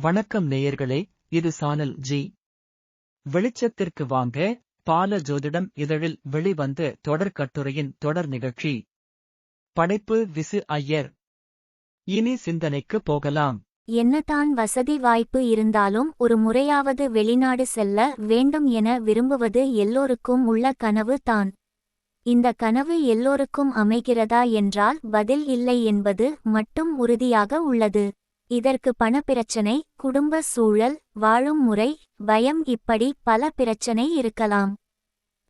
வணக்கம் நேயர்களே, இது சானல் ஜி. வெளிச்சத்திற்கு வாங்க. பால ஜோதிடம் இதழில் வெளிவந்த தொடர் கட்டுரையின் தொடர் நிகழ்ச்சி. படைப்பு விசு ஐயர். இனி சிந்தனைக்கு போகலாம். என்னதான் வசதி வாய்ப்பு இருந்தாலும் ஒரு முறையாவது வெளிநாடு செல்ல வேண்டும் என விரும்புவது எல்லோருக்கும் உள்ள கனவு தான். இந்த கனவு எல்லோருக்கும் அமைகிறதா என்றால் பதில் இல்லை என்பது மட்டும் உறுதியாக உள்ளது. இதற்கு பணப்பிரச்சனை, குடும்ப சூழல், வாழும் முறை, பயம் இப்படி பல பிரச்சனை இருக்கலாம்.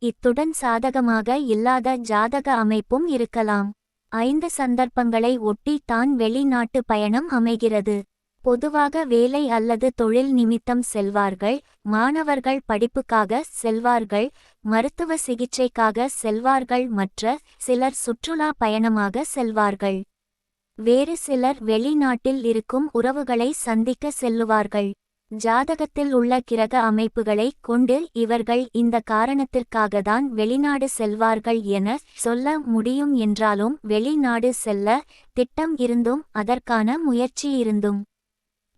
இத்துடன் சாதகமாக இல்லாத ஜாதக அமைப்பும் இருக்கலாம். 5 சந்தர்ப்பங்களை ஒட்டி தான் வெளிநாட்டு பயணம் அமைகிறது. பொதுவாக வேலை அல்லது தொழில் நிமித்தம் செல்வார்கள், மாணவர்கள் படிப்புக்காக செல்வார்கள், மருத்துவ சிகிச்சைக்காக செல்வார்கள், மற்ற சிலர் சுற்றுலா பயணமாக செல்வார்கள். வேறு சிலர் வெளிநாட்டில் இருக்கும் உறவுகளை சந்திக்க செல்லுவார்கள். ஜாதகத்தில் உள்ள கிரக அமைப்புகளை கொண்டு இவர்கள் இந்த காரணத்திற்காகத்தான் வெளிநாடு செல்வார்கள் என சொல்ல முடியும். என்றாலும் வெளிநாடு செல்ல திட்டம் இருந்தும் அதற்கான முயற்சி இருந்தும்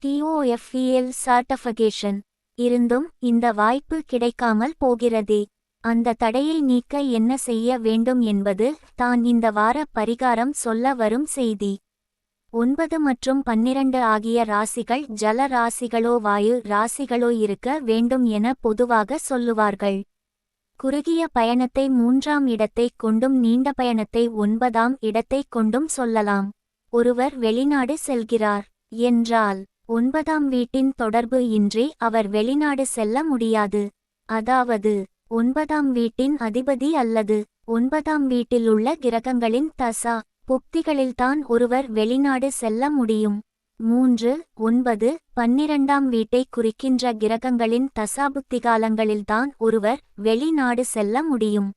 TOEFL சர்டிஃபிகேஷன் இருந்தும் இந்த வாய்ப்பு கிடைக்காமல் போகிறதே. அந்த தடையை நீக்க என்ன செய்ய வேண்டும் என்பது தான் இந்த வார பரிகாரம் சொல்ல வரும் செய்தி. 9 மற்றும் 12 ஆகிய ராசிகள் ஜல ராசிகளோ வாயு ராசிகளோ இருக்க வேண்டும் என பொதுவாக சொல்லுவார்கள். குறுகிய பயணத்தை 3ஆம் இடத்தை கொண்டும் நீண்ட பயணத்தை 9ஆம் இடத்தை கொண்டும் சொல்லலாம். ஒருவர் வெளிநாடு செல்கிறார் என்றால் 9ஆம் வீட்டின் தொடர்பு இன்றி அவர் வெளிநாடு செல்ல முடியாது. அதாவது 9ஆம் வீட்டின் அதிபதி அல்லது 9ஆம் வீட்டிலுள்ள கிரகங்களின் தசா புக்திகளில்தான் ஒருவர் வெளிநாடு செல்ல முடியும். 3, 9, 12ஆம் வீட்டை குறிக்கின்ற கிரகங்களின் தசாபுக்திகாலங்களில்தான் ஒருவர் வெளிநாடு செல்ல முடியும்.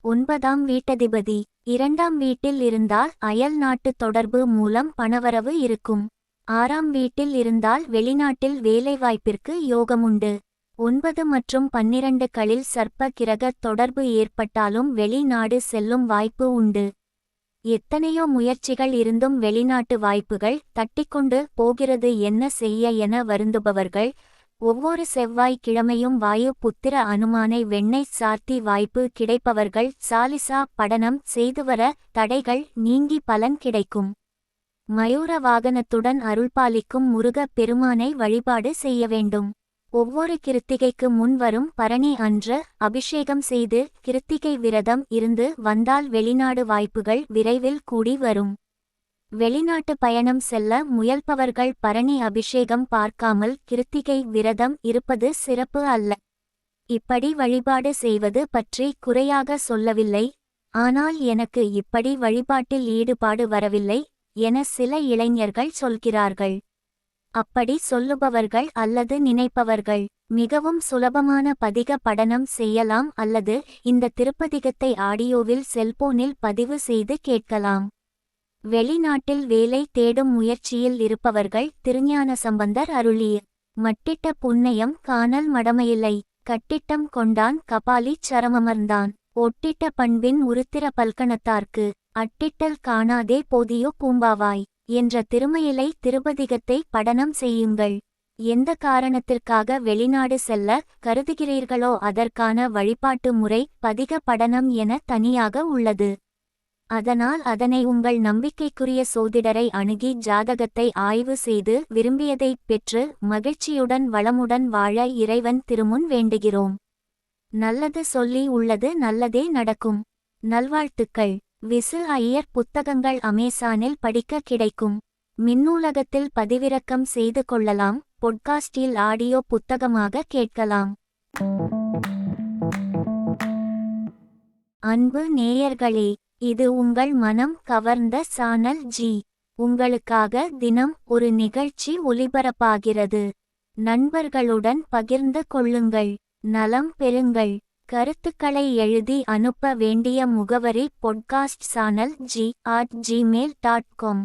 9ஆம் வீட்டதிபதி 2ஆம் வீட்டில் இருந்தால் அயல் நாட்டு தொடர்பு மூலம் பணவரவு இருக்கும். 6ஆம் வீட்டில் இருந்தால் வெளிநாட்டில் வேலைவாய்ப்பிற்கு யோகமுண்டு. 9 மற்றும் 12களில் சர்ப்ப கிரக தொடர்பு ஏற்பட்டாலும் வெளிநாடு செல்லும் வாய்ப்பு உண்டு. எத்தனையோ முயற்சிகள் இருந்தும் வெளிநாட்டு வாய்ப்புகள் தட்டிக்கொண்டு போகிறது. என்ன செய்ய என வருந்துபவர்கள் ஒவ்வொரு செவ்வாய் கிழமையும் வாயு புத்திர அனுமானை வெண்ணெய் சார்த்தி வாய்ப்பு கிடைப்பவர்கள் சாலிசா படனம் செய்துவர தடைகள் நீங்கி பலன் கிடைக்கும். மயூர வாகனத்துடன் அருள்பாலிக்கும் முருக பெருமானை வழிபாடு செய்ய வேண்டும். ஒவ்வொரு கிருத்திகைக்கு முன் வரும் பரணி அன்று அபிஷேகம் செய்து கிருத்திகை விரதம் இருந்து வந்தால் வெளிநாடு வாய்ப்புகள் விரைவில் கூடி வரும். வெளிநாட்டு பயணம் செல்ல முயல்பவர்கள் பரணி அபிஷேகம் பார்க்காமல் கிருத்திகை விரதம் இருப்பது சிறப்பு அல்ல. இப்படி வழிபாடு செய்வது பற்றி குறையாக சொல்லவில்லை, ஆனால் எனக்கு இப்படி வழிபாட்டில் ஈடுபாடு வரவில்லை என சில இளைஞர்கள் சொல்கிறார்கள். அப்படி சொல்லுபவர்கள் அல்லது நினைப்பவர்கள் மிகவும் சுலபமான பதிக படனம் செய்யலாம் அல்லது இந்த திருப்பதிகத்தை ஆடியோவில் செல்போனில் பதிவு செய்து கேட்கலாம். வெளிநாட்டில் வேலை தேடும் முயற்சியில் இருப்பவர்கள் திருஞான சம்பந்தர் அருளிய மட்டிட்ட புண்ணியம் காணல் மடமையில்லை, கட்டிட்டம் கொண்டான் கபாலி சரமமர்ந்தான், ஒட்டிட்ட பண்பின் உருத்திர பல்கணத்தார்க்கு அட்டிட்டல் காணாதே போதியோ பூம்பாவாய் என்ற திருமயிலை திருப்பதிகத்தை படனம் செய்யுங்கள். எந்த காரணத்திற்காக வெளிநாடு செல்ல கருதுகிறீர்களோ அதற்கான வழிபாட்டு முறை பதிக படனம் என தனியாக உள்ளது. அதனால் அதனை உங்கள் நம்பிக்கைக்குரிய சோதிடரை அணுகி ஜாதகத்தை ஆய்வு செய்து விரும்பியதை பெற்று மகிழ்ச்சியுடன் வளமுடன் வாழ இறைவன் திருமுன் வேண்டுகிறோம். நல்லது சொல்லி உள்ளது நல்லதே நடக்கும். நல்வாழ்த்துக்கள். விசு ஐயர் புத்தகங்கள் அமேசானில் படிக்க கிடைக்கும். மின்னூலகத்தில் பதிவிறக்கம் செய்து கொள்ளலாம். பொட்காஸ்டில் ஆடியோ புத்தகமாக கேட்கலாம். அன்பு நேயர்களே, இது உங்கள் மனம் கவர்ந்த சானல் ஜி. உங்களுக்காக தினம் ஒரு நிகழ்ச்சி ஒலிபரப்பாகிறது. நண்பர்களுடன் பகிர்ந்து கொள்ளுங்கள். நலம் பெறுங்கள். கருத்துக்களை எழுதி அனுப்ப வேண்டிய முகவரி podcast sanalji@gmail.com.